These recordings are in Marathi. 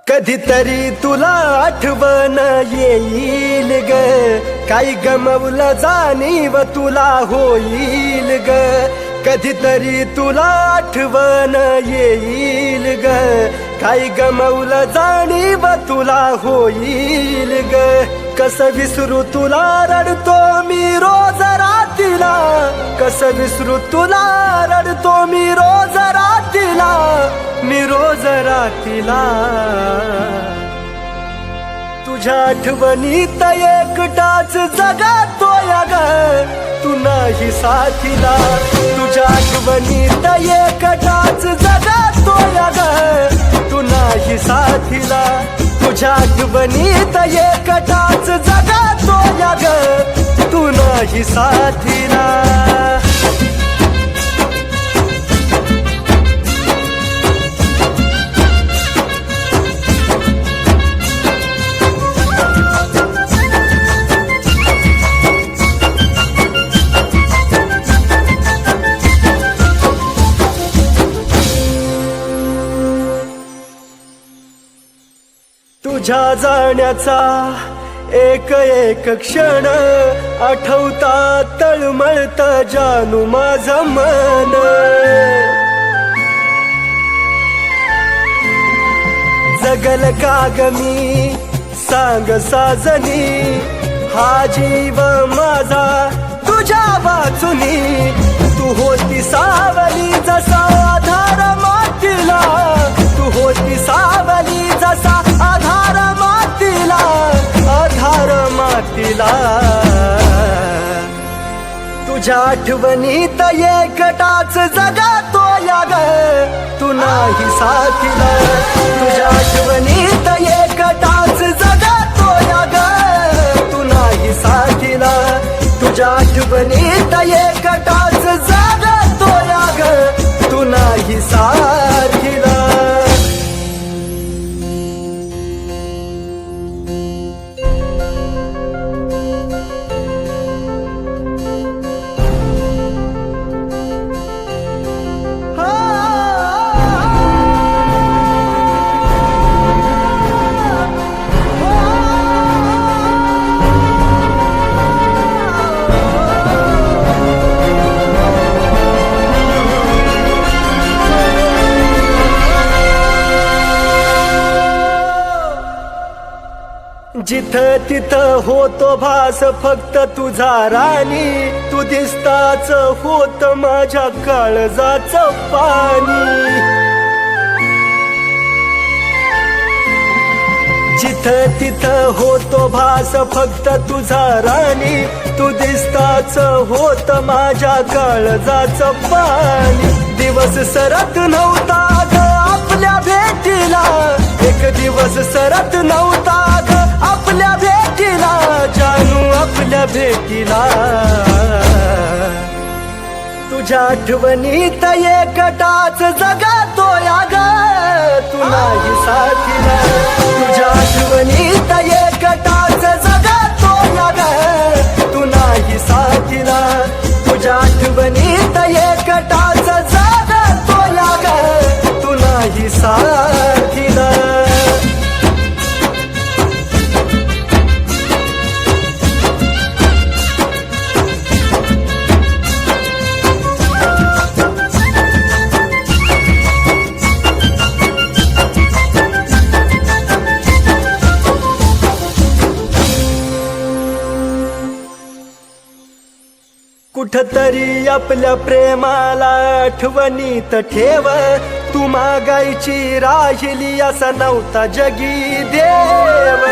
कधीतरी तुला आठवण येईल ग, काही गमवलं जाणीव तुला होईल ग. कधीतरी तुला आठवण येईल ग, काही गमवलं जाणीव तुला होईल ग. कसं विसरू तुला रडतो मी रोज रातीला, कसं विसरू तुला रडतो मी रोज रातीला, मी रोज रातीला. तुझ्या आठवणीत एकटाच जगातोय ग, तू नाही साथीला. तुझ्या आठवणीत एकटाच जगातोय ग, तू नाही साथीला. तुझ्या आठवणीत एकटाच जगातोय ग, तू नाही साथीला. तुझ्या जाण्याचा एक एक क्षण आठवता तळमळत जानू माझं मन. जगल का ग मी सांग साजनी, हा जीव माझा तुझ्या वाचुनी. तू होती सावली जसा आधार मातीला, तू होती सावली जसा आधार मातीला, आधार मातीला. तुझ्या आठवणीत एकटाच जगातोय ग, तू नाही साथीला. तुझ्या आठवणीत एकटाच जगातोय ग, तू नाही साथीला. तुझ्या आठवणीत एकटाच जगातोय ग, तू नाही साथीला. जिथं तिथं होतो भास फक्त तुझा राणी, तू दिसताच होत माझ्या काळजाचं पाणी. जिथं तिथं होतो भास फक्त तुझा राणी, तू दिसताच होत माझ्या काळजाचं पाणी. दिवस सरत नव्हता ग आपल्या भेटीला, एक दिवस सरत नव्हता ग आपल्या भेटीला, जानू आपल्या भेटीला. तुझ्या आठवणीत एकटाच जगातोय ग, तू नाही साथीला. तुझ्या आठवणीत एकटाच जगातोय ग, तू नाही साथीला. तुझ्या आठवणीत एकटाच जगातोय ग, तू नाही साथीला. कुठतरी आपल्या प्रेमाला आठवणीत ठेव, तू मागायची राहिली असा नव्हता जगी देव.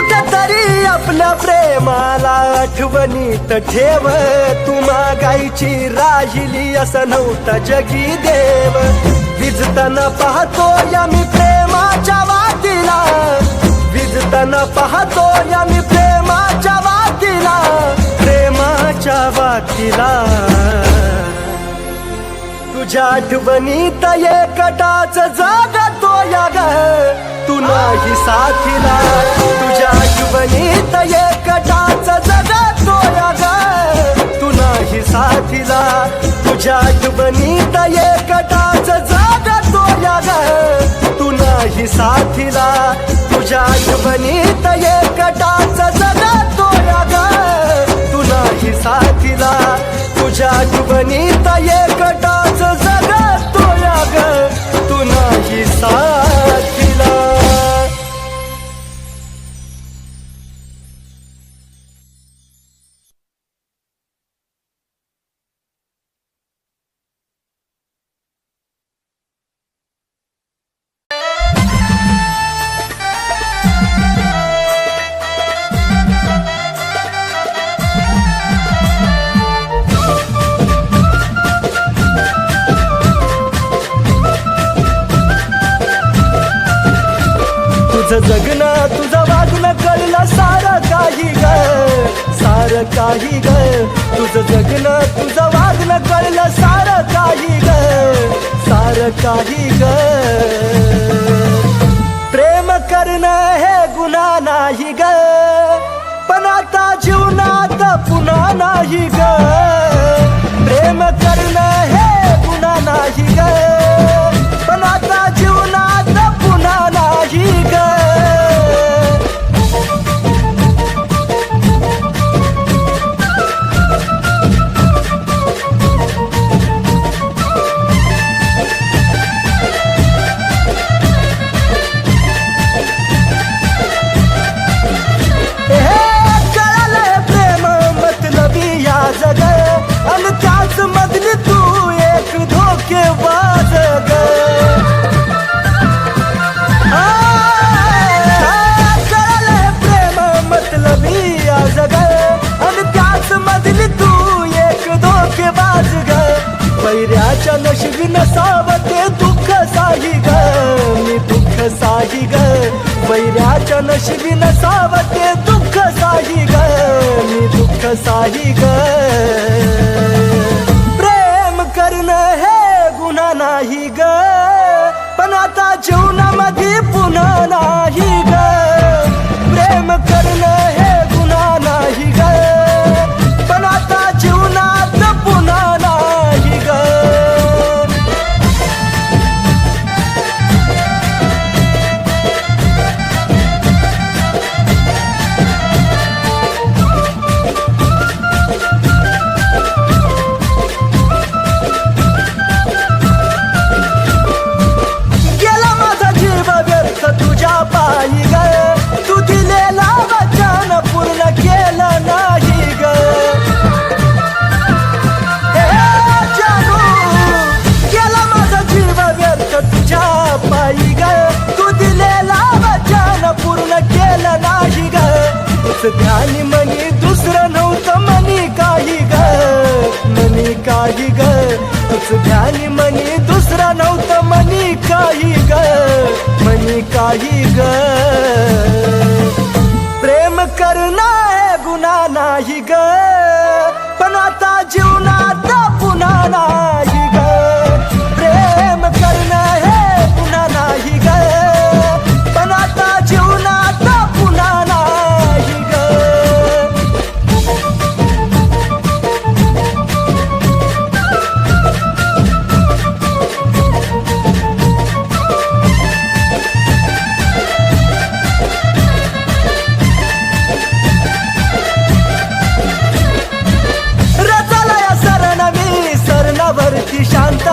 कुठतरी आपल्या प्रेमाला आठवणीत ठेव, तू मागायची राहिली असं नव्हतं जगी देव. विजताना पाहतो या मी प्रेमाच्या वातीला, विजताना पाहतो या मी प्रेमाच्या वातीला, प्रेमाच्या वातीला. तुझ्या आठवणीत एकटाच जागतो या ग, तू नाही साथीला. तुझ्या आठवणीत एकटाच जगतो या ग, तू नाही साथीला. तुझ्या आठवणीत एकटाच जगतो या ग, तू नाही साथीला. तुझ्या आठवणीत एकटाच जगतो या ग, तू नाही साथीला. तुझ्या आठवणीत एकटाच जगतो या ग, तू नाही साथीला. तुझं जगणं तुझं वागणं कळलं सारं काही ग, सारं काही ग. तुझं जगणं तुझं वागणं कळलं सारं काही ग, सारं काही ग. प्रेम करणं हे गुन्हा नाही ग, पण आता जीवनात पुन्हा नाही ग. प्रेम करणं हे गुन्हा नाही ग, पण आता जीवनात पुन्हा नाही ग. वैऱ्याच्या नशिबी नसावं ते दुःख साही ग, मी दुःख साही ग. वैऱ्याच्या नशिबी नसावं ते दुःख साही ग, मी दुःख साही ग. प्रेम करणं हे गुन्हा नाही ग, पण आता जीवनामध्ये पुन्हा नाही ग. प्रेम करणं हे गुन्हा नाही ग, पण आता जीवनात पुन्हा नाही ग. गेला माझा जीव व्यर्थ तुझ्या पायी ग, तू दिलेला वचन पूर्ण केलं नाही ग. गेला माझा जीव व्यर्थ तुझ्या पायी ग, तू दिलेला वचन पूर्ण केलं नाही ग. तुझ ध्यानी मनी दुसरं नव्हतं मनी काही ग, मनी काही ग. तुझ ध्यानी मनी दुसरं नव्हतं मनी काही ग, मनी काही ग. प्रेम करणं हे गुन्हा नाही ग, पण आता जीवनात पुन्हा नाही ग. प्रेम करणं हे गुन्हा नाही ग, पण आता जीवनात पुन्हा नाही ग. वरती शांत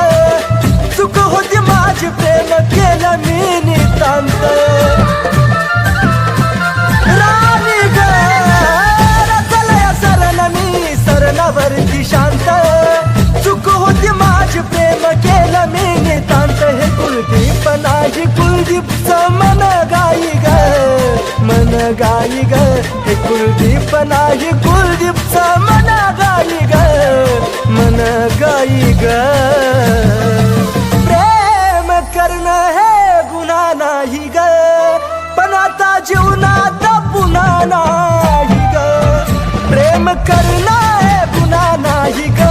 चुक होती माझी, प्रेम केलं मी नितांत. राणी ग रचलया सरण मी सरणावरती शांत, चुक होती माझी, प्रेम केलं मी नितांत. हे कुलदीप नाही कुलदीपचं मन गाई ग, मन गाई नाही ग, हे कुलदीप नाही कुलदीपचा मन गाई ग, मन गाई ग. प्रेम करणं हे गुन्हा नाही ग, पण आता जीवनात पुन्हा नाही ग. प्रेम करणं हे गुन्हा नाही ग,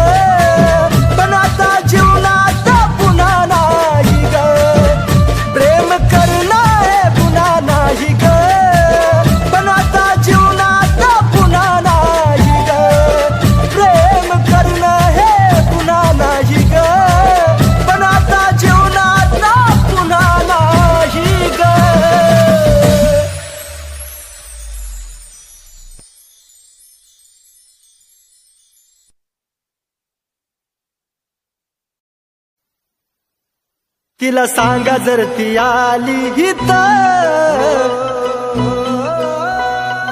पण आता जीवनात पुन्हा नाही ग. प्रेम करणं हे गुन्हा नाही ग, पण आता जीवनात पुन्हा नाही ग. प्रेम करणं हे गुन्हा नाही ग, पण आता जीवनात पुन्हा नाही ग. तिला सांगा जर ती आली इथं,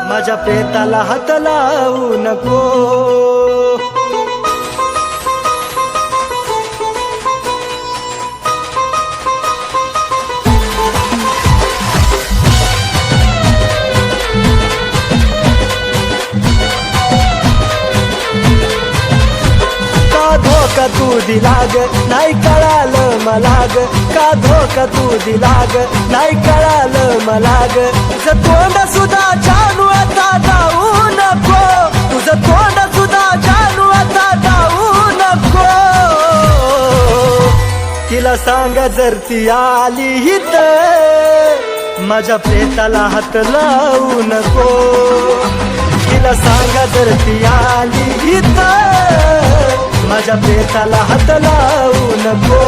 माझ्या प्रेताला हात लावू नको. का धोका तू दिला ग, नाही कळालं मला ग. का धोका तू दिला ग, नाही कळालं मला ग. तुझं तोंड सुद्धा जानू आता जाऊ नको, तुझं तोंड सुद्धा जानू आता जाऊ नको. तिला सांगा जर ती आली इथं, माझ्या प्रेताला हात लावू नको. तिला सांगा जर ती आली इथं, माझ्या प्रेताला हात लावू नको.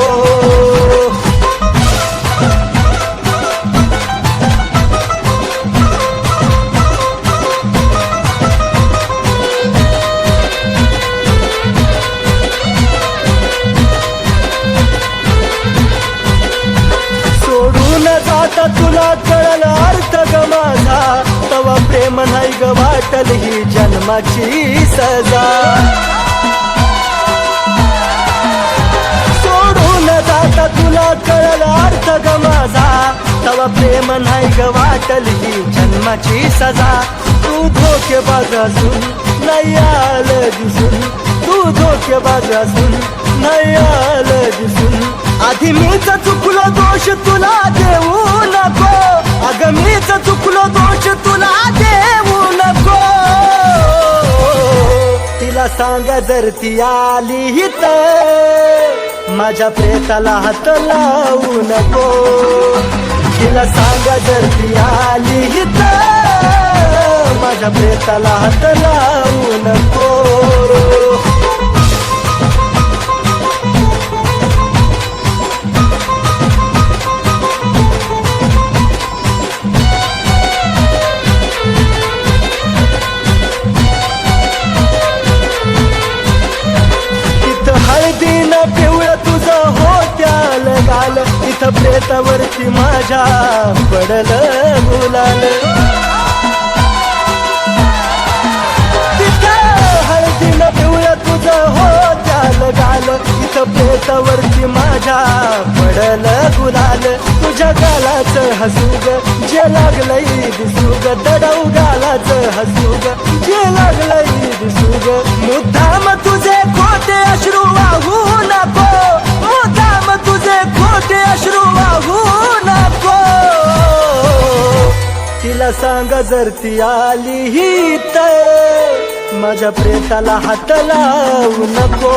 सोडून जाता तुला कळल अर्थ ग माझा, तवा प्रेम नाही ग वाटल ही जन्माची सजा. जाता तुला कळल अर्थ ग माझा, तवा प्रेम नाही ग वाटल ही जन्माची सजा. तू धोकेबाज असून नाही आलं दिसून, तू धोकेबाज असून नाही आलं दिसून. आधी मीच चुकलो दोष तुला देऊ नको, अगं मीच चुकलो दोष तुला देऊ नको. तिला सांगा जर ती आली इथं, माझ्या प्रेताला हात लावू नको. तिला सांगा जर ती आली इथं, माझ्या प्रेताला हात लावू नको. इथं प्रेतावरती माझ्या पडलं गुलाल. तिथं हळदीनं पिवळं तुझं हो त्याल गाल, इथं प्रेतावरती माझ्या पडलं गुलाल. तुझ्या गालाचं हसूग जे लागलंय दिसूग, दडव गालाचं हसूग जे लागलंय दिसूग. मुद्दाम तुझे खोटे अश्रू वाहू नको, मुद्दाम तुझे खोटे अश्रू वाहू नको. तिला सांगा जर ती आली इथं, माझ्या प्रेताला हात लावू नको.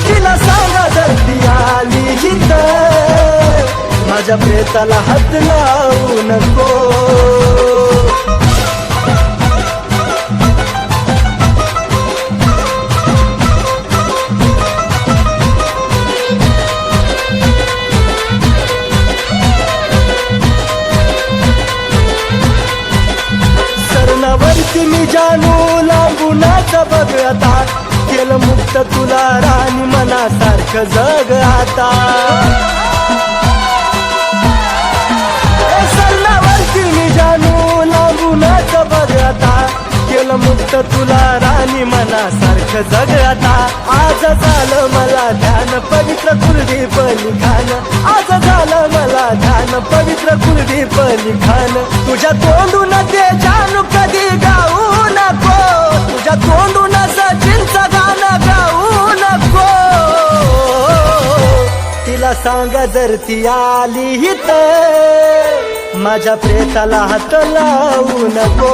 तिला सांगा जर ती आली इथं, माझ्या प्रेताला हात लावू नको. सरणावरती मी जानू लांबूनच बघ आता, केलं मुक्त तुला राणी मनासारखं जग आता. सरणावरती मी जानू लांबूनच बघ आता, केलं मुक्त तुला राणी मनासारखं जग आता. आज झालं मला ध्यान पवित्र कुलदीप लिखाण, आज झालं मला ध्यान पवित्र कुलदीप लिखाण तुझ्या तोंडून ते जानू कधी गाऊ नको तुझ्या तोंडून सचिनचं गाणं गाऊ नको तिला सांगा जर ती आली तर माझ्या प्रेताला हात लावू नको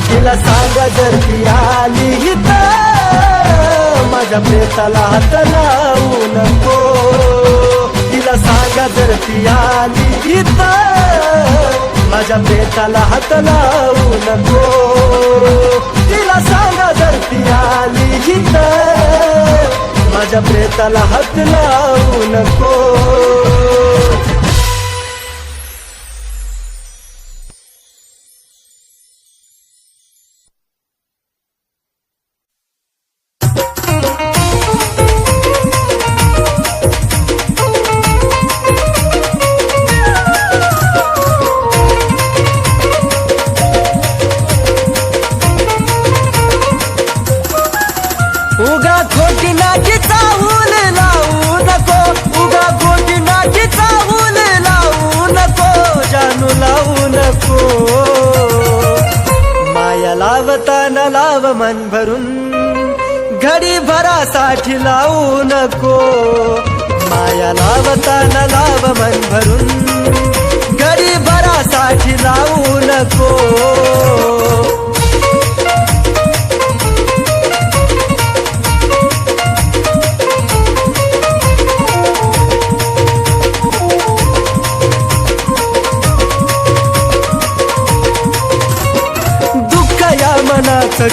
तिला सांगा जर ती आली तर माझ्या प्रेताला हात लावू नको तिला सांगा जर ती आली तर माझ्या प्रेताला हात लावू नको तिला सांगा जर ती आली तर माझ्या प्रेताला हात लावू नको उगा खोटी नाची चावून लावू नको उगा खोटी नाची चावून लावू नको जानू लावू नको माया लावताना लाव मन भरून घडी भरासाठी लावू नको माया लावताना लाव मन भरून घडी भरासाठी लावू नको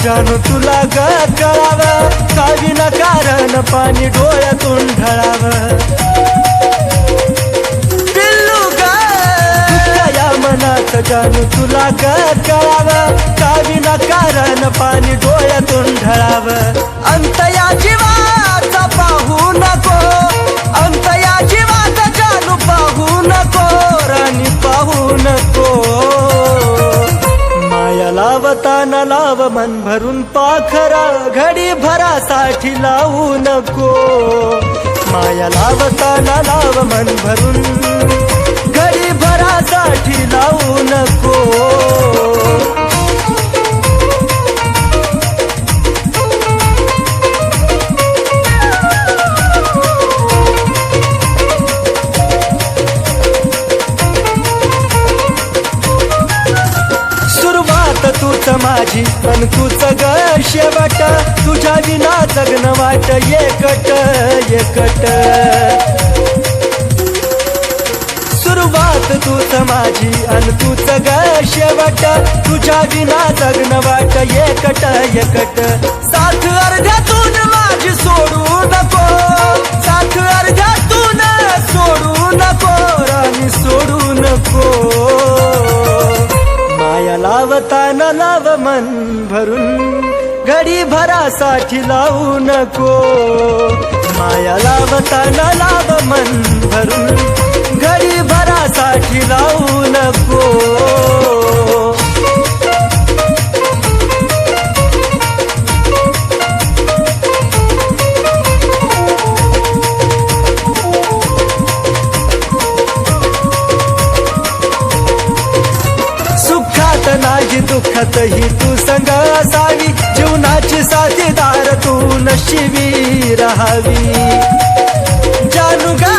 जानू तुला ग कळावं का विना कारण पाणी डोळ्यातून ढळावं पिल्लू ग या मनात जानू तुला ग कळावं का विना कारण पाणी डोळ्यातून ढळावं अंत या जीवाचा पाहू नको अंत या जीवाचा जानू पाहू नको राणी पाहू नको माया लावताना लाव मन भरून पाखरा घडी भरासाठी लावू नको माया लावताना लाव मन भरून घडी भरासाठी लावू नको तूच माझी पण तूच ग शेवट तुझ्या विना जगन वाट एकट एकट सुरुवात तूच माझी अन तूच ग शेवट तुझ्या विना जगन वाट एकट एकट साथ अर्ध्यातून माझी सोडू नको साथ अर्ध्यातून सोडू नको राणी सोडू नको माया लावताना लाव मन भरून घडी भरासाठी लावू नको माया लावताना लाव मन भरून घडी भरासाठी लावू नको नाही दुःखात ही तू संग असावी जीवनाची साथीदार तू नशिबी राहावी जानू ग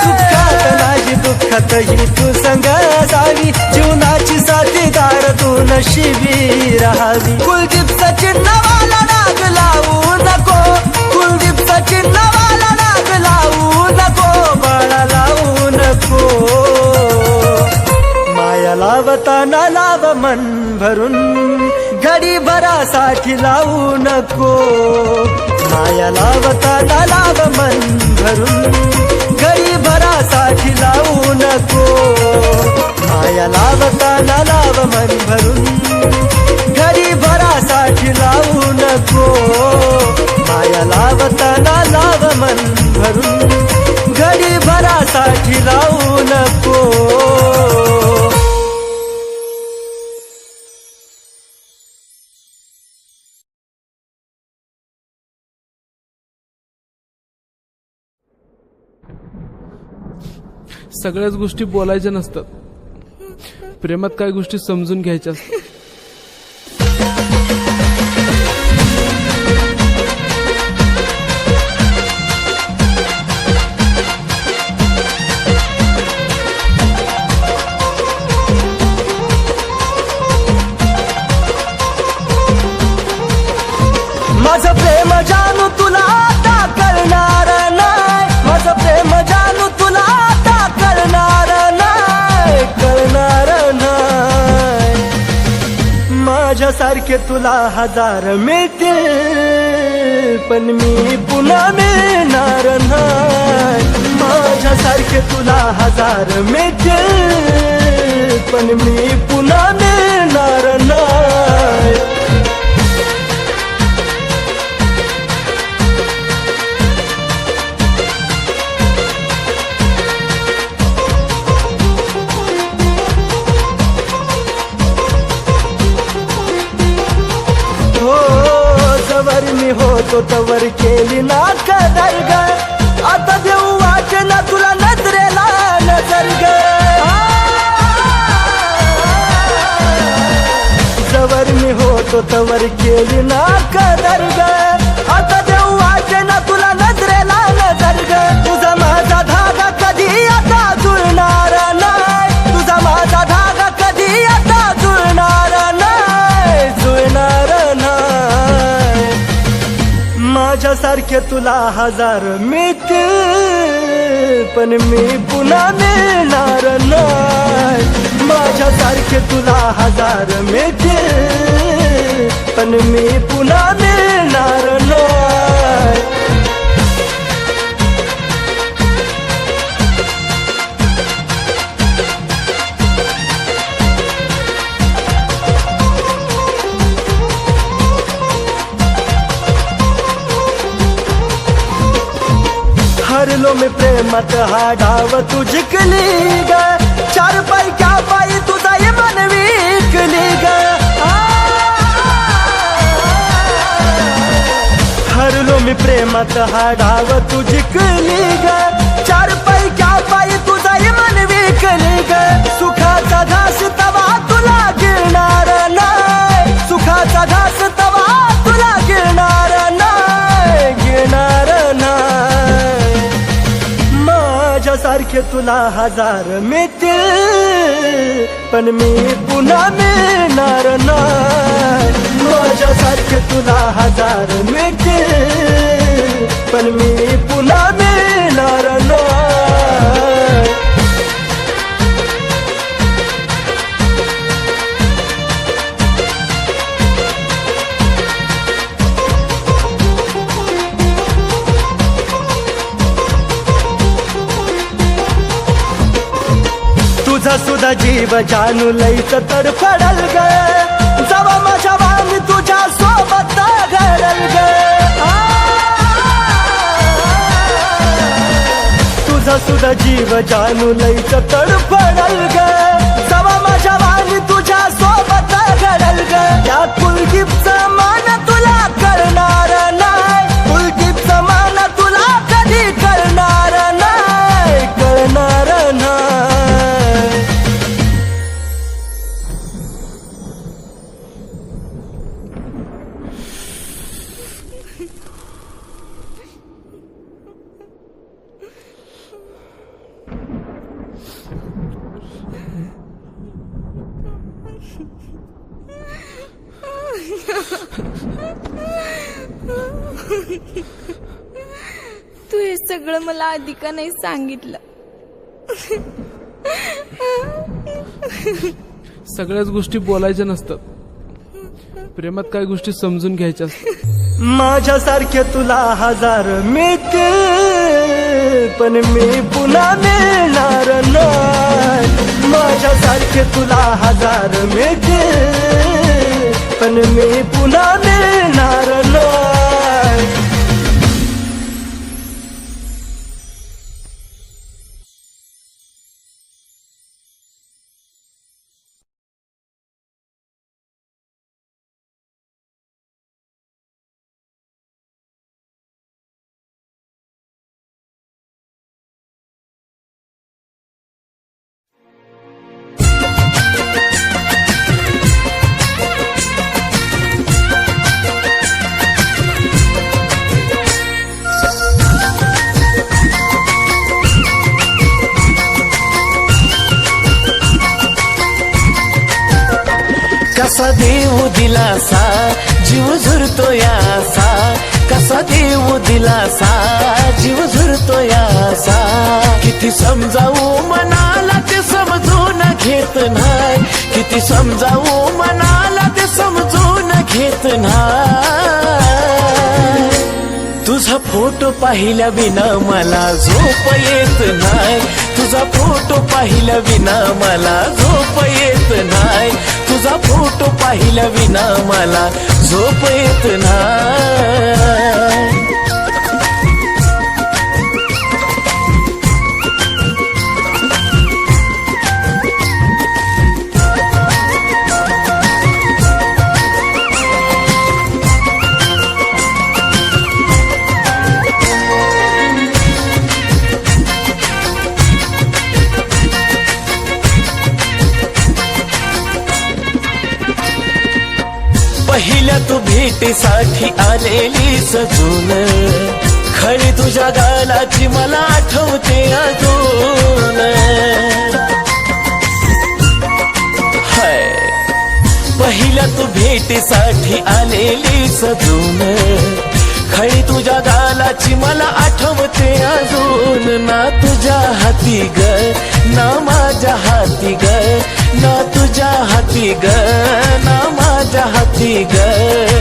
सुखात नाही दुःखात ही तू संग असावी जीवनाची साथीदार तू नशिबी राहावी कुलदीप सचिन नावाला नाग लावू नको कुलदीप सचिन नावाला नाग लावू नको बाळा लावू नको माया लावताना लाव मन भरून घडी भरासाठी लावू नको माया लावताना लाव मन भरून घडी भरासाठी लावू नको माया लावताना लाव मन भरून घडी भरासाठी लावू नको माया लावताना लाव मन भरून घडी भरासाठी लावू नको सगळ्याच गोष्टी बोलायच्या नसतात. प्रेमात काही गोष्टी समजून घ्यायच्या असतात. माझं प्रेम जानू तुला आता कळणार नाही. माझं प्रेम जानू तुला आता कळणार नाही. कळणार नाही. माझ्यासारखे तुला हजार मिळतील पण मी पुन्हा मिळणार नाही. माझ्यासारखे तुला हजार मिळतील पण मी पुन्हा मिळणार नाही. जवर मी होतो तवर केली ना कदर ग. आता देऊ वाटे ना तुला नजरेला नजर ग. जवर मी होतो तवर केली ना कदर ग. आता देऊ वाटे ना तुला नजरेला नजर ग. तुझा माझा धागा कधी आता जुळणार नाही. तुझा माझा धागा कधी आता जुळणार नाही. जुळणार नाही. माझ्यासारखे तुला हजार मिळतील पण मी पुन्हा मिळणार नाही. माझ्यासारखे तुला हजार मिळतील पण मी पुन्हा मिळणार नाही. हरलो मी प्रेमात हा डाव तू जिंकली ग. चार पैक्या पायी तुझा मन विकली ग. हरलो मी प्रेमात हा डाव तू जिंकली ग. चार पैक्या पायी तुझा मन विकली ग. सुखाचा घास तवा तुला गिळणार नाही. सुखाचा घास तवा तुला गिळणार नाही. गिळणार नाही. माझ्यासारखे तुला हजार मिळतील पण मी पुन्हा मिळणार नाही. माझ्यासारखे तुला हजार मिळतील पण मी पुन्हा मिळणार नाही. तुझा सुद्धा जीव जानू लईच तडफडल ग. जवा माझ्या वाणी तुझ्या सोबत घडल ग. तुझा सुद्धा जीव जानू लईच तडफडल ग. जवा माझ्या वाणी तुझ्या सोबत घडल ग. या कुलदीपचा मान तुला करणार नाही. कुलदीपचा मान तुला कधी करणार नाही. करणार नाही. तू हे सगळं मला आधी का नाही सांगितलं. सगळ्याच गोष्टी बोलायच्या नसतात. प्रेमात काही गोष्टी समजून घ्यायच्या असतात. माझ्यासारखे तुला हजार मिळतील पण मी पुन्हा मिळणार नाही. माझ्यासारखे तुला हजार मिळतील पण मी पुन्हा मिळणार नाही. देऊ दिलासा, जीव झुरतो यासा, कसा देऊ दिलासा, जीव झुरतो यासा. किती समजावू मनाला ते समजून घेत नाही, किती समजावू मनाला ते समजून घेत नाही. तुझा फोटो पाहिल्या विना मला झोप येत नाही, तुझा फोटो पाहिल्या विना मला झोप येत नाही, तुझा फोटो पाहिल्या विना मला झोप येत नाही. पहिल्या तू भेटीसाठी आलेली सजून, खरी तुझ्या गालाची मला आठवते अजून. हाय, पहिल्या तू भेटीसाठी आलेली सजून, खरी तुझ्या गालाची मला आठवते अजून. ना तुझ्या हाती ग, ना माझ्या हाती ग, ना तुझ्या हाती ग, ना माझ्या हाती ग.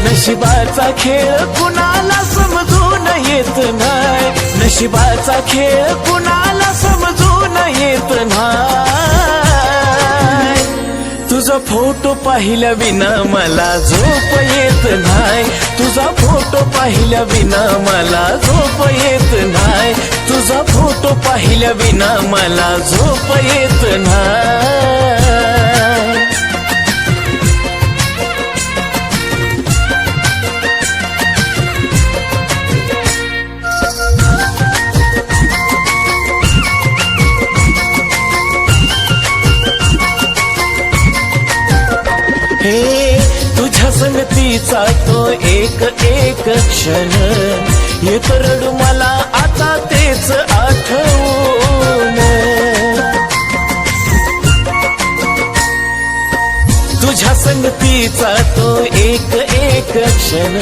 नशिबाचा खेळ कुणाला समजून येत नाही, नशिबाचा खेळ कुणाला समजून येत नाही. तुझा फोटो पाहिल्या विना मला झोप येत नाही, तुझा फोटो पाहिल्या विना मला झोप येत नाही, तुझा फोटो पाहिल्या विना मला झोप येत नाही. हे तुझ्या संगतीचा तो एक एक क्षण, येत रडू मला आता तेच आठवून. तुझ्या संगतीचा तो एक एक क्षण,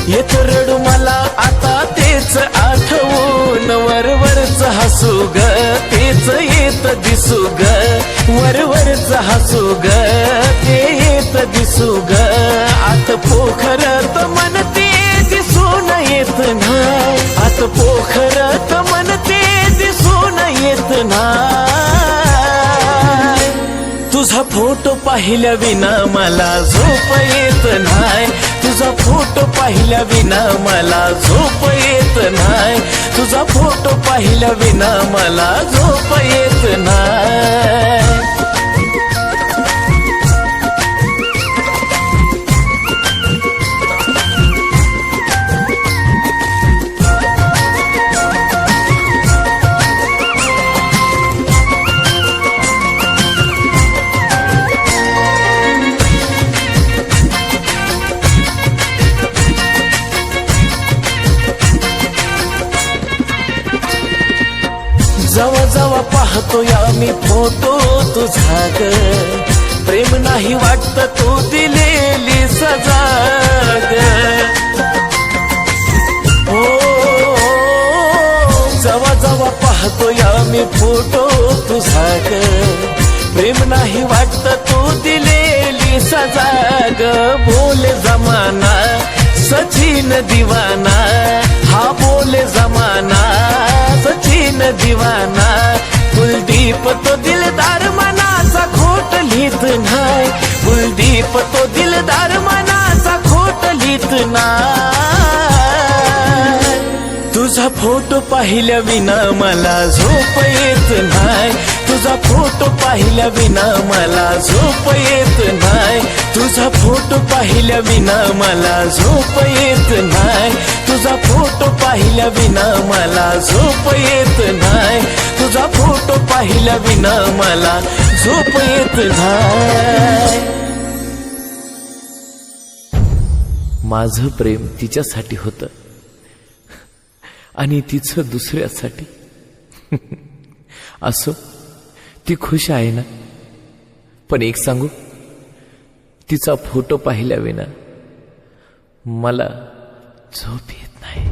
येत रडू मला आता तेच आठवून. वरवरच हसू ग, तेच येत दिसू ग, वरवरच हसू ग, ते येत दिसू ग. आत पोखरत मन ते दिसून येत नाही, आत पोखरत मन ते दिसून येत नाही. तुझा फोटो पाहिल्या विना मला झोप येत नाही, तुझा फोटो पाहिल्या विना मला झोप येत नाही, तुझा फोटो पाहिल्या विना मला झोप येत नाही. जवा जवा पाहतो या मी फोटो तुझा ग, प्रेम नाही वाटत तू दिलेली सजा ग. हो, जवा जवा पाहतो या मी फोटो तुझा ग, प्रेम नाही वाटत तू दिलेली सजा ग. बोले जमाना सचिन दिवाना, हा बोले जमाना सचिन दिवाना. कुलदीप तो दिलदार मनाचा खोट लिहित नाही, कुलदीप तो दिलदार मनाचा खोट लिहित नाही. तुझा फोटो पाहिल्या विना मला झोप येत नाही, तुझा फोटो पाहिल्या विना मला झोप येत नाही, तुझा फोटो पाहिल्या विना मला झोप येत नाही, तुझा फोटो पाहिल्या विना मला झोप येत नाही, तुझा फोटो पाहिल्या विना मला झोप येत नाही. माझं प्रेम तिच्यासाठी होतं आणि तिचं दुसऱ्यासाठी. असो, ती खुश आहे ना. पण एक सांगू, तिचा फोटो पाहिल्याविना मला झोप येत नाही.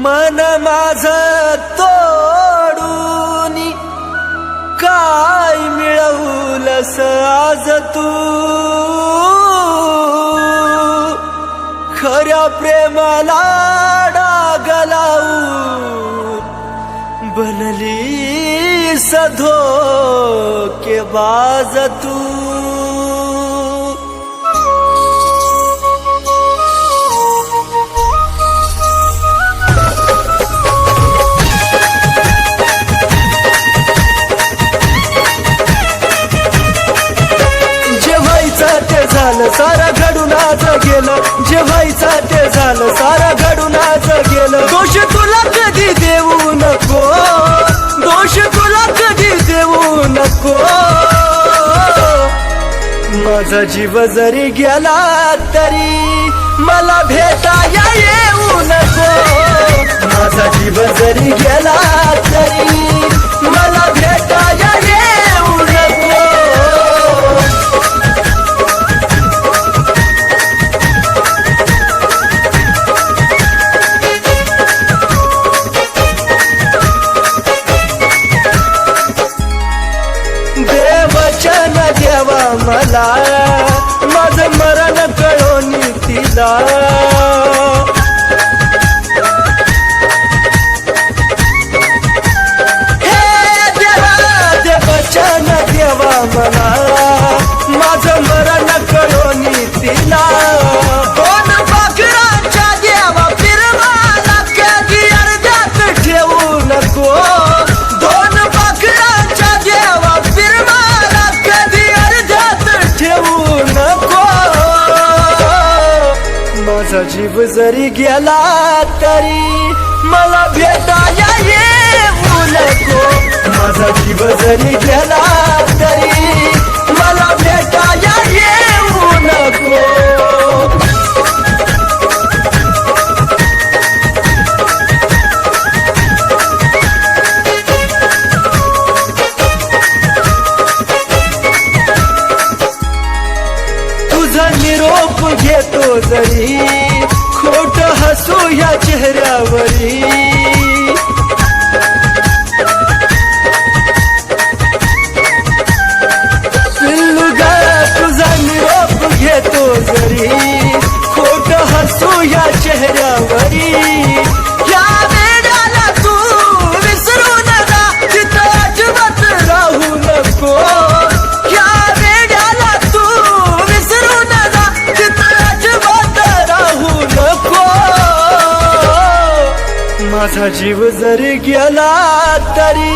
मन माझं तोडून काय मिळवलंस आज तू, खऱ्या प्रेमाला डाग लावून बनलीस धोकेबाज तू. झालं सारा घडून आज गेलं, जे व्हायचं ते झालं सारा घडून आज गेलं. दोष तुला कधी देऊ नको, दोष तुला कधी देऊ नको. माझा जीव जरी गेला तरी मला भेटाया येऊ नको. माझा जीव जरी गेला तरी मला भेटाया येऊ नको. देवचन देवा मला माझं मरण कळून तिला. हे देवा देवचन देवा मला माझं मरण कळून तिला. दोन पाखरांच्या देवा फिरवाला कधी अर्ध्यात ठेवू नको. दोन पाखरांच्या देवा फिरवाला कधी अर्ध्यात ठेवू नको. माझा जीव जरी गेला तरी मला भेटाया येऊ नको. माझा जीव जरी गेला तरी मला भेटाया येऊ नको. तुझा निरोप घेतो जरी खोट हसू या चेहऱ्यावरी. पिल्लू ग तुझा निरोप घेतो जरी खोट हसू या चेहऱ्यावरी. या वेळाला तू विसरू नका तिथं अजिबात राहू नको. या वेळाला तू विसरू नका तिथं अजिबात राहू नको. माझा जीव जरी गेला तरी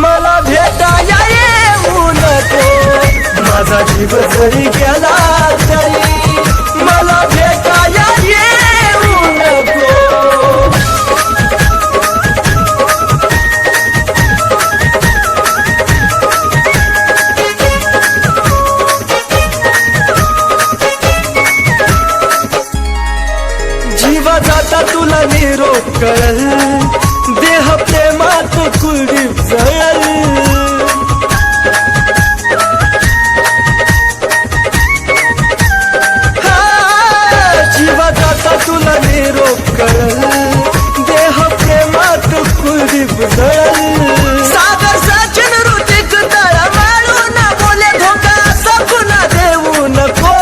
मला भेटाया येऊ नको. माझा जीव जरी गेला तरी मला भेटाया येऊ नको. जीवा जाता तुला निरोप कळल, देह प्रेमात कुलदीप जळल. जीवा जाता तुला निरोप कळल, देह प्रेमात कुलदीप जळल. सागर सचिन ऋतिक तळमळून बोले धोका असा पुन्हा देऊ नको.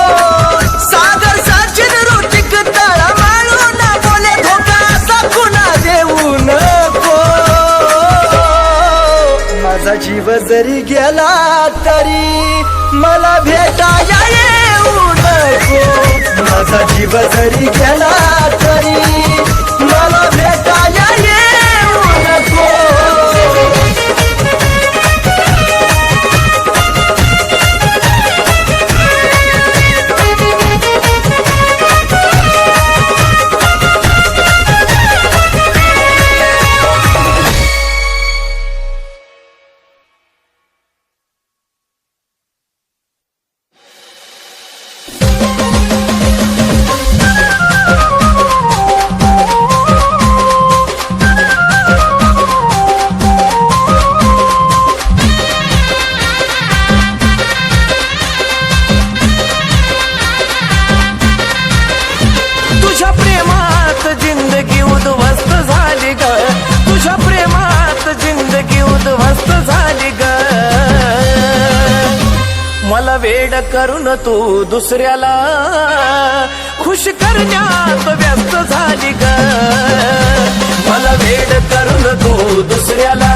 सागर सचिन ऋतिक तळमळून बोले धोका असा पुन्हा देऊ नको. माझा जीव जरी गेला तरी मला भेटाया येऊ नको. माझा जीव जरी गेला तरी मला भेटाया येऊ नको. मला वेड करून तू दुसऱ्याला खुश करण्यात व्यस्त झाली ग. मला वेड करून तू दुसऱ्याला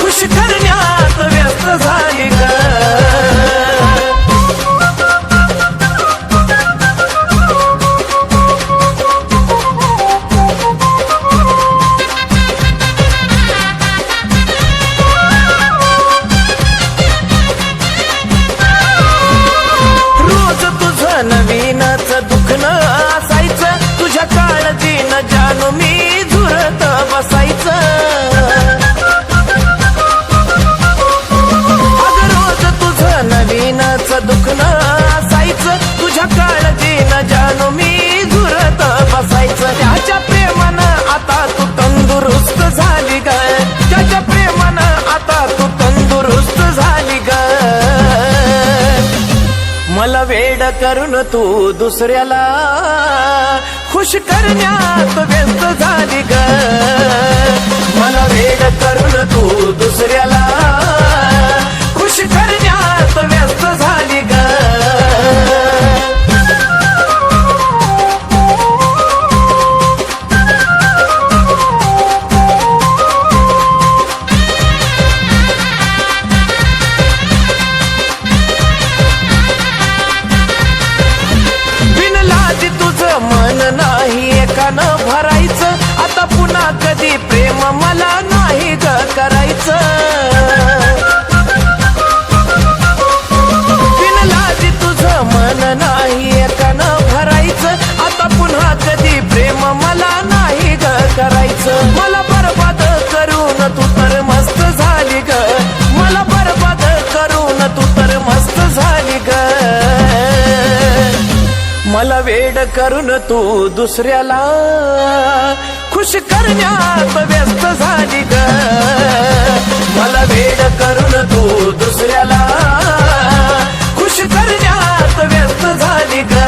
खुश करण्यात व्यस्त झाली ग. नवीनच दुखणं असायचं, तुझ्या काळजीनं जानू मी झुरत बसायचं. अगं रोज तुझं नवीनच दुखणं असायचं, तुझ्या काळजीनं जानू मी झुरत बसायचं. त्याच्या प्रेमानं आता तू तंदुरुस्त झाली ग. त्याच्या प्रेमानं आता तू तंदुरुस्त झाली ग. मला वेड करून तू दुसऱ्याला खुश करण्यात व्यस्त झाली ग. मला वेड करून तू दुसऱ्याला खुश करण्यात व्यस्त झाली ग. मन नाही एकानं भरायचं, आता पुन्हा कधी प्रेम मला नाही ग करायचं. बिनलाजी तुझं मन नाही एकानं भरायचं, आता पुन्हा कधी प्रेम मला नाही ग करायचं. मला बरबाद करून तू तर मस्त झाली ग. मला बरबाद करून तू तर मस्त झाली ग. मला वेड करून तू दुसऱ्याला खुश करण्यात व्यस्त झाली ग. मला वेड करून तू दुसऱ्याला खुश करण्यात व्यस्त झाली ग.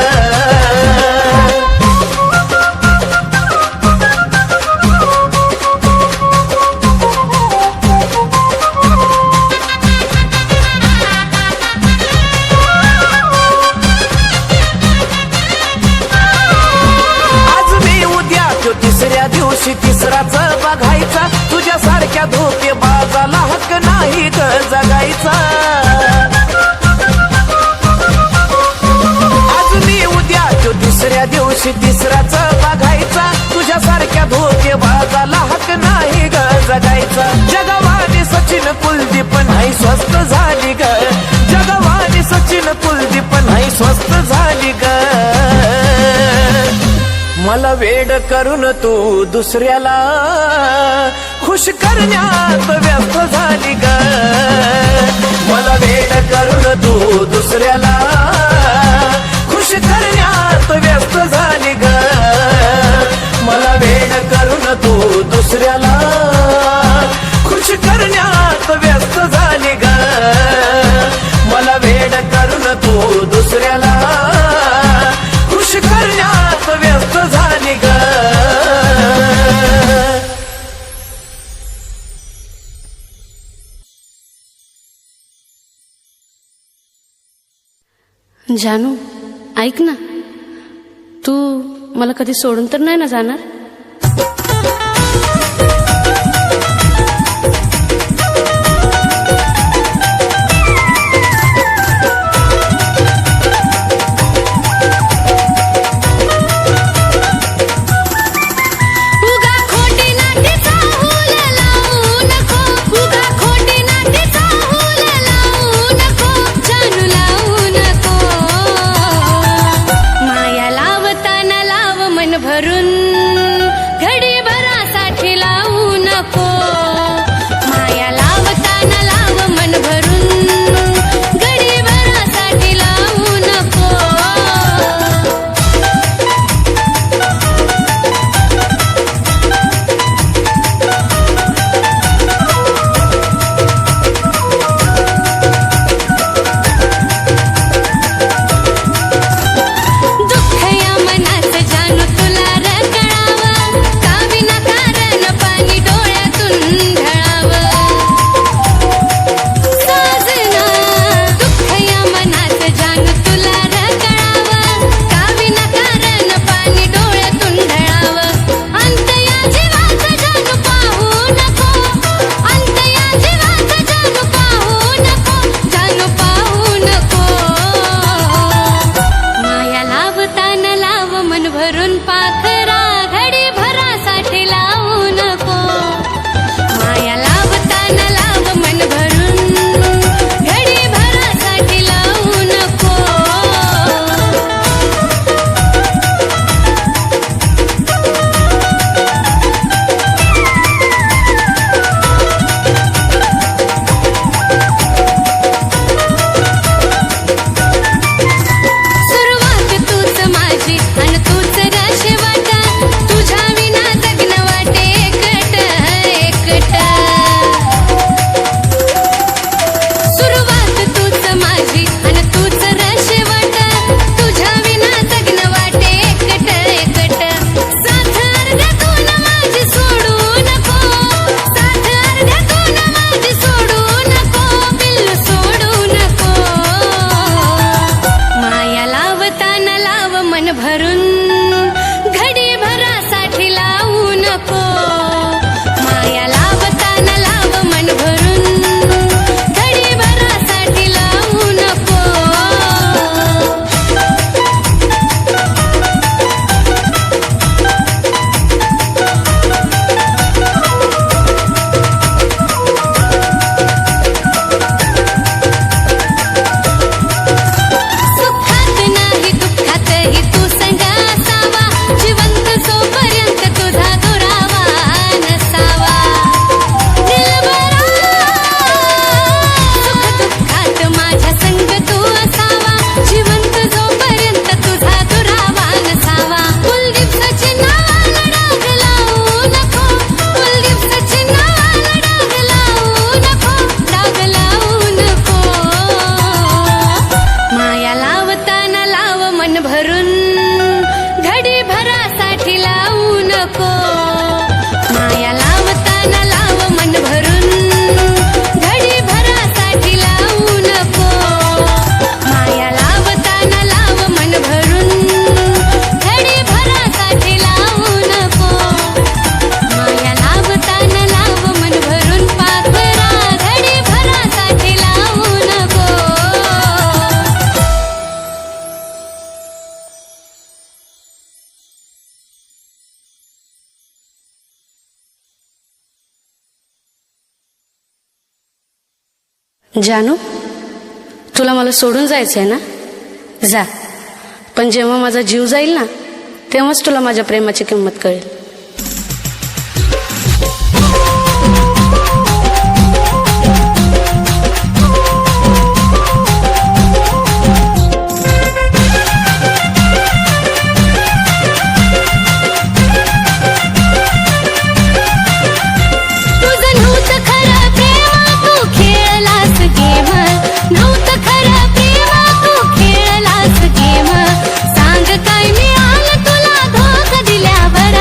तिसऱ्या दिवशी तिसराच बघायचा, तुझ्यासारख्या धोकेबाजाला हक्क नाही ग जगायचा. आज मी उद्या तो तिसऱ्या दिवशी तिसराच बघायचा, तुझ्यासारख्या धोकेबाजाला हक्क नाही ग जगायचा. जगवानी सचिन कुलदीप नाही स्वस्त झाली ग. जगवानी सचिन कुलदीप नाही स्वस्त झाली ग. मला वेड करून तू दुसऱ्याला खुश करण्यात व्यस्त झाली ग. मला वेड करून तू दुसऱ्याला खुश करण्यात व्यस्त झाली ग. मला वेड करून तू दुसऱ्याला खुश करण्यात व्यस्त झाली ग. मला वेड करून तू दुसऱ्याला खुश करण्यात व्यस्त झाली ग. जानू ऐक ना, तू मला कधी सोडून तर नाही ना जाणार? भरून भरून घडी भरासाठी लावू नको माया लावताना लाव मन भरून घडी भरासाठी लावू नको सुखात नाही दुःखातही तू संग असावा जिवंत जोपर्यंत तुझा दुरावा नसावा दिलबरा सुख दुःखात माझ्या संग तू असावा जिवंत जोपर्यंत तुझा दुरावा नसावा कुलदीप सचिनाला डाग लावू नको कुलदीप सचिनाला डाग लावू नको डाग लावू नको माया लावताना लाव मन भरून घडी भरासाठी लावू नको माया लावताना लाव मन भरून घडी भरासाठी लावू नको माया लावताना लाव मन भरून घडी भरासाठी लावू नको माया लावताना लाव मन भरून पाखरा घडी भरासाठी लावू नको जानू तुला मला सोडून जायचंय ना जा पण जेव्हा माझा जीव जाईल ना तेव्हाच तुला माझ्या प्रेमाची किंमत कळेल तुझं नव्हतं खरं प्रेम तू खेळलास गेम नव्हतं खरं प्रेम तू खेळलास गेम सांग काय मिळालं तुला धोका दिल्यावर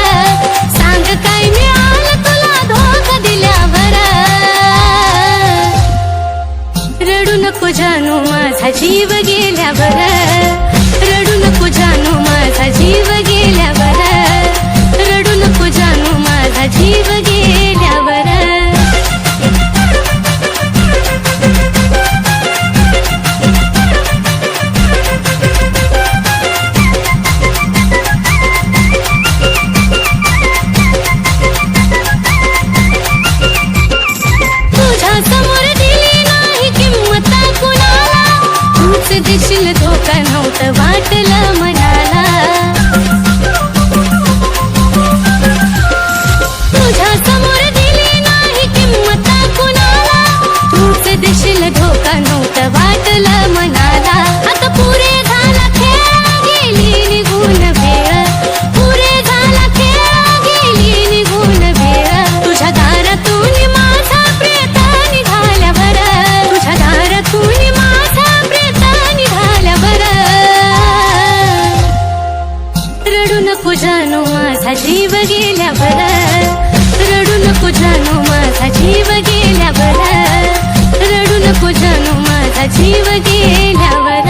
सांग काय मिळालं तुला धोका दिल्यावर रडू नको जानू माझा जीव गेल्यावर रडू नको जानू माझा जीव गेल्यावर रडू नको जानू माझा जीव गेल्यावर तुझ्या समोर दिली नाही किंमत कुणाला तूच देशील धोका नव्हतं वाटलं मनाला तुझ्या समोर दिली नाही किंमत कुणाला तूच देशील धोका नव्हतं वाटलं मनाला आता पुरे झाला खेळ गेली निघून वेळ पुरे झाला खेळ गेली निघून वेळ तुझ्या दारातून माझा प्रेत निघाल्यावर तुझ्या दारातून माझा प्रेत निघाल्यावर रडू नको जानू माझा जीव गेल्यावर रडू नको जानू माझा जीव गेल्यावर रडू नको जानू माझा जीव गेल्यावर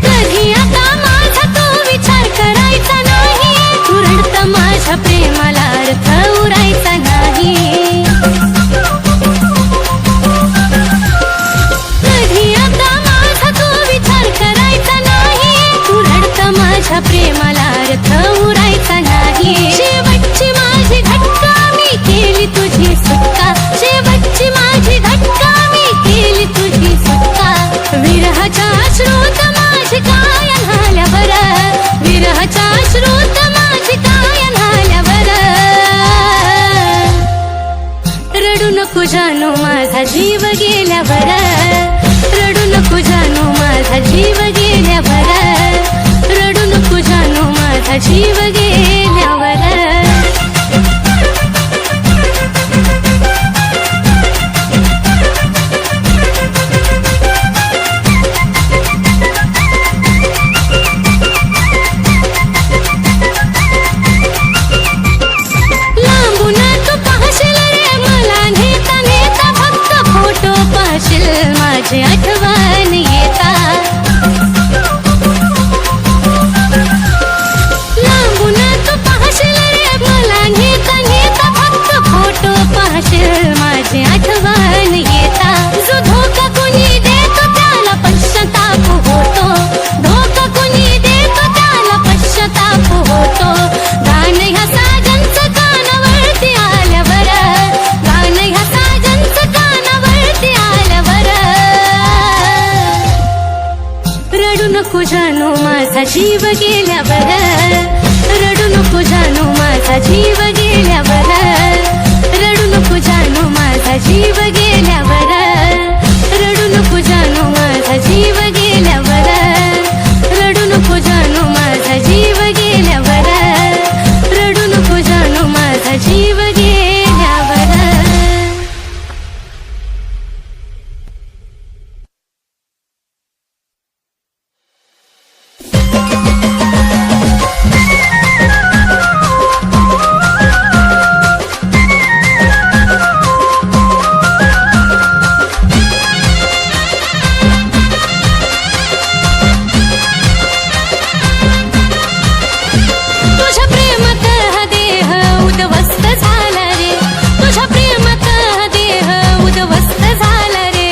कधी आता माझा तो विचार करायचा नाही तू रडतं माझ्या प्रेमाला अर्थ उरायचा नाही कधी आता माझा तो विचार करायचा नाही तू रडतं माझ्या प्रेमाला अर्थ उरायचा नाही शेवटची माझी घटका मी केली तुझी सुटका शेवटची माझी घटका मी केली तुझी सुटका विरहाच्या अश्रूत माझी काय झाल्यावर विरहाच्या अश्रूत माझी काय झाल्यावर रडू नको जानू माझा जीव गेल्यावर रडू नको जानू माझा जीव गेल्यावर रडू नको जानू माझा जीव गेल्यावर रडू नको जानू माझा जीव गेल्यावर, रडू नको जानू माझा जीव गेल्यावर, रडू नको जानू माझा जीव गेल्यावर, रडू नको जानू माझा जीव गेल्यावर, रडू नको जानू माझा जीव गेल्यावर, रडू नको जानू माझा जीव गेल्यावर. तुझ्या प्रेमात हा देह उद्ध्वस्त झाला रे, तुझ्या प्रेमात हा देह उद्ध्वस्त झाला रे.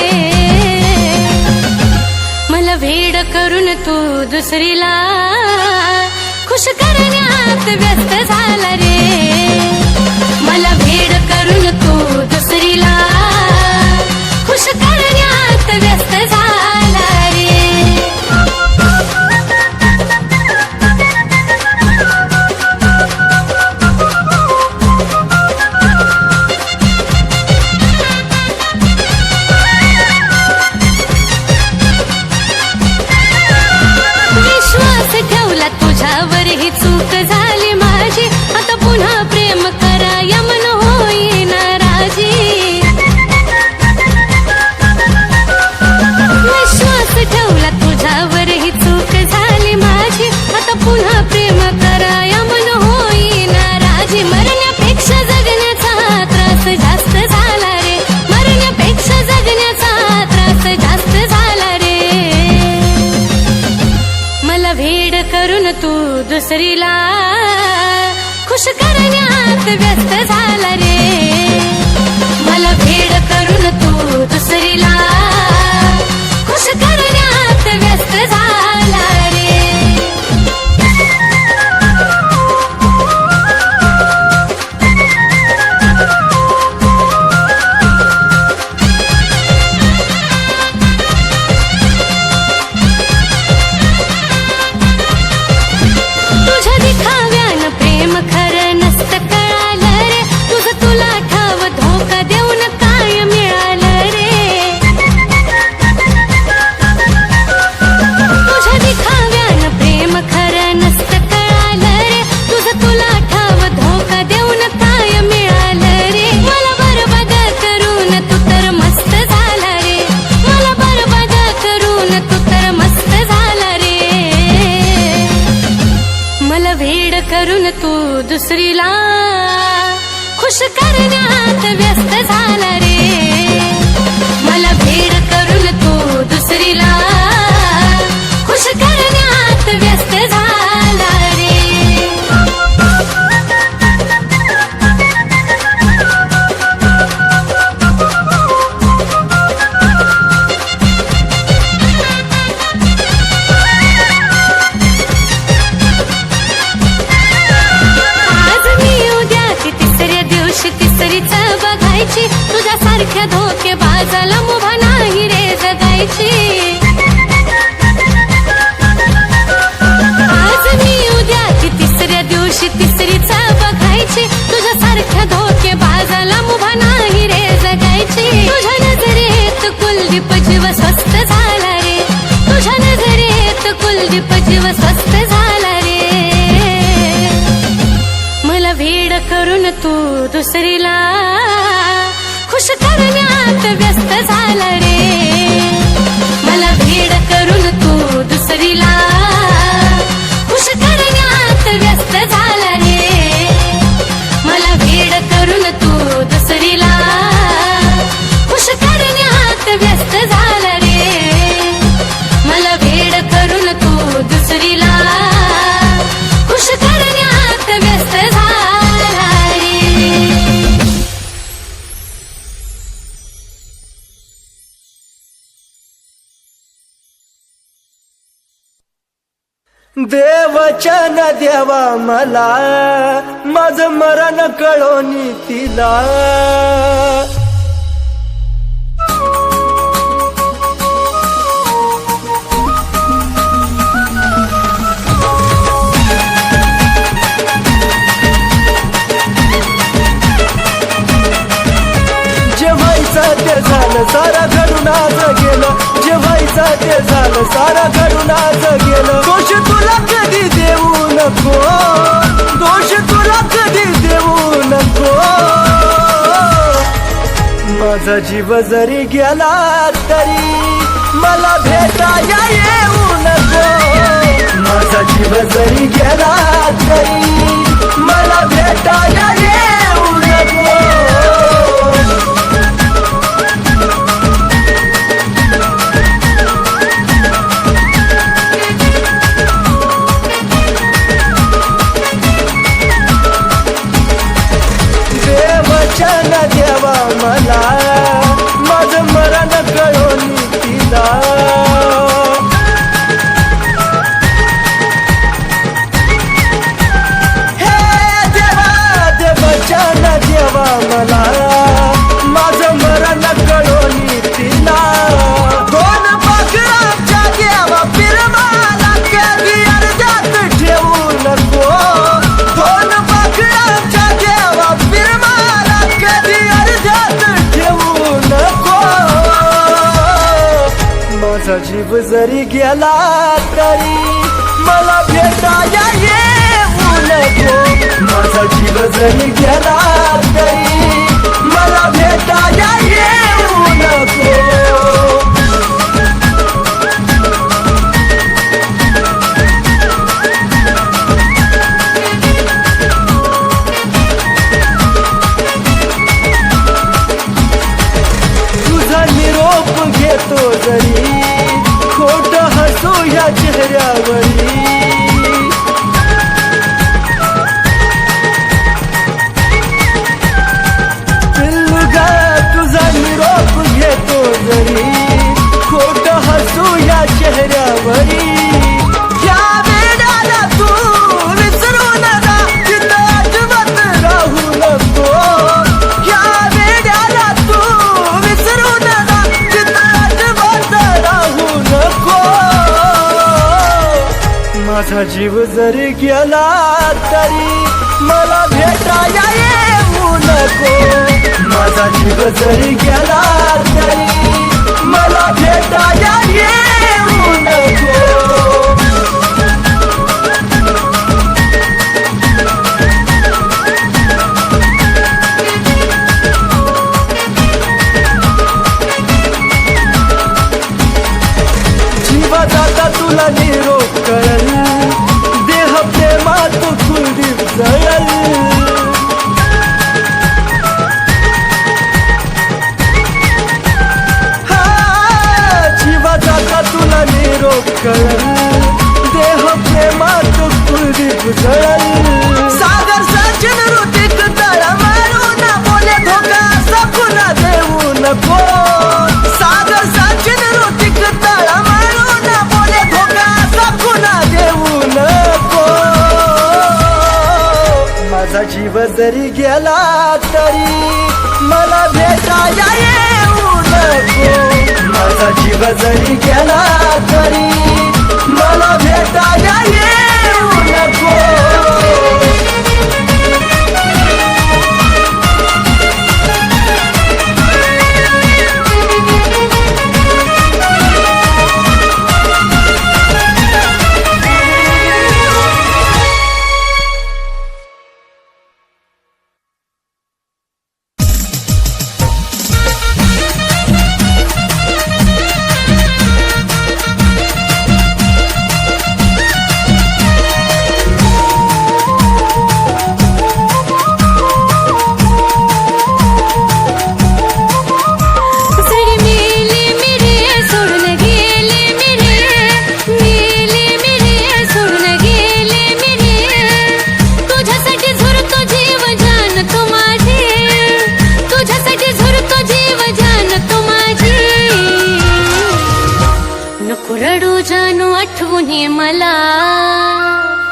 मला वेड करून तू दुसरीला खुश करण्यात व्यस्त झाला रे. मला वेड करून तू दुसरीला खुश करण्यात व्यस्त झाला रे. विश्वास ठेवला तुझ्यावर ही चूक झाली माझी, आता पुन्हा प्रेम करा यमन होईना राजी. विश्वास ठेवला तुझ्यावर ही चूक झाली माझी, आता पुन्हा प्रेम करा यमन होईना राजी. मरण्यापेक्षा जगण्याचा त्रास जास्त झाला रे, मरण्यापेक्षा जगण्याचा त्रास जास्त झाला रे. मला वेड करून तू दुसरीला खुश करण्यात व्यस्त झाला रे. मला वेड करून तू दुसरीला खुश करण्यात व्यस्त झाला रे. तुझ्या दिखाव्यानं प्रेम खरं नसतं कळालं रे, तुझं तुला ठाव धोका देऊन काय मिळालं रे. तुझ्या दिखाव्यानं प्रेम खरं नसतं कळालं रे, तुझं तुला ठाव धोका देऊन काय मिळालं रे. मला बरबाद करून तू तर मस्त झाला रे, मला बरबाद करून तू तर मस्त झाला रे. मला वेड करून तू दुसरीला खुश करण्यात व्यस्त झाला रे. मला वेड करून तू दुसरीला खुश करण्यात व्यस्त झाला रे. आज मी उद्या ती तिसऱ्या दिवशी तिसरीच बघायची, तुझ्यासारख्या धोकेबाजाला मुभा नाही रे जगायची. आज मी उद्या ती तिसऱ्या दिवशी तिसरीच बघायची, तुझ्यासारख्या धोकेबाजाला मुभा नाही रे जगायची. तुझ्या नजरेत कुलदीप जीव स्वस्त झाला रे, तुझ्या नजरेत कुलदीप जीव स्वस्त झाला रे. मला वेड करून तू दुसरीला खुश करण्यात व्यस्त झाला रे. मला वेड करून तू दुसरीला खुश करण्यात व्यस्त झाला रे. मला वेड करून तू दुसरीला खुश करण्यात व्यस्त झाला रे. मला वेड करून तू दुसरीला खुश करण्यात व्यस्त झाला रे. देवचन देवा मला माझं मरण कळोनी तिला. ते झालं सारं घडून आज गेलं. दोष तुला कधी देऊ नको, दोष तुला कधी देऊ नको. माझा जीव जरी गेला तरी मला भेटाया येऊ नको. माझा जीव जरी गेला तरी मला भेटाया येऊ नको. देवचन देवा मला माझं मरण कळून तिला. देवचन देवा मला माझं मरण कळून तिला. दोन बकराच्या देवा फिरवाला कधी अर्ध्यात ठेवू नको. दोन बकराच्या देवा फिरवाला कधी अर्ध्यात ठेवू नको. माझा जीव जरी गेला तरी मला भेटाया येऊ नको. माझा जीव जरी गेला तरी मला भेटाया येऊ नको. तुझा निरोप घेतो जरी खोट हसू या चेहऱ्यावरी. पिल्लुगा तुझा निरोप घेतो जरी खोट हसू या चेहऱ्यावरी. या वेळाला तू विसरू नका तिथं अजिबात राहू नको. या वेळाला तू विसरू नका तिथं अजिबात राहू नको. माझा जीव जरी गेला तरी मला भेटाया येऊ नको. माझा जीव जरी गेला तरी मला भेटाया येऊ नको. जीवा जाता तुला निरोप कळल, देह प्रेमात कुलदीप जळल. जीवा जाता तुला निरोप कळल, देह प्रेमात कुलदीप जळल. सागर सचिन ऋतिक तळा मारू ना बोले धोका सकुना देऊ नको. सागर सचिन ऋतिक तळा मारू ना बोले धोका सकुना देऊ नको. माझा जीव जरी गेला तरी मला भेटाया येऊ नको. माझा जीव जरी गेला तरी मला भेटाया येऊ नको.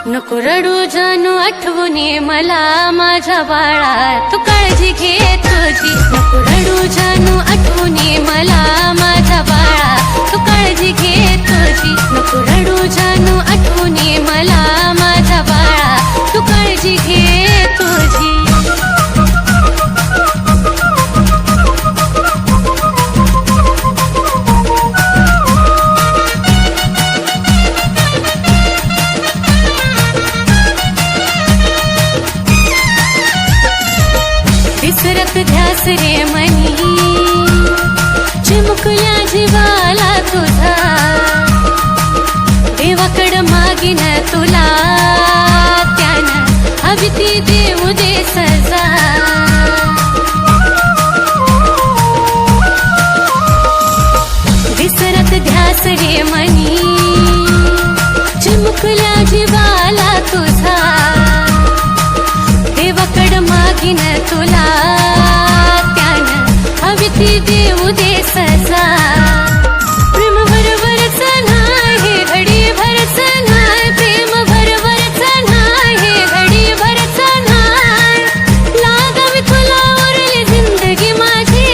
नको रडू जानू आठवून ये मला माझ्या बाळा तू काळजी घे तुझी नको रडू जानू आठवून ये मला माझ्या बाळा तू काळजी घे तुझी नको रडू जानू आठवून ये मला माझ्या बाळा तू काळजी घे तुझी मागीन तुला त्यानं हवी ती देऊ दे सजा विसरत ध्यास रे मनी चिमुकल्या जीवाला तुझा देवाकड मागीन तुला त्यानं हवी ती देऊ दे सजा प्रेम भरभरच नाही घडी भरच नाही प्रेम भरभरच नाही घडी भरच नाही लागावी तुला उरली जिंदगी माझी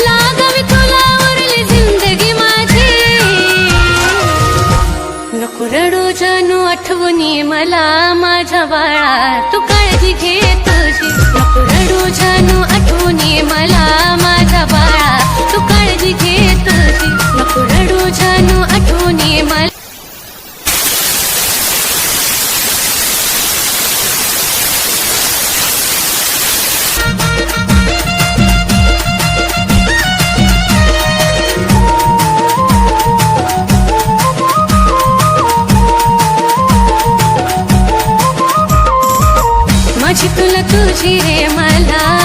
लागावी तुला उरली जिंदगी माझी नको रडू जानू आठवणी मला माझ्या बाळा तू काळजी घे तुझी नको रडू जानू आठवणी मला माझ्या बाळा तू काळजी घे तुझी नको रडू जानू आठवणी मला माझी तुला तुझी रे मला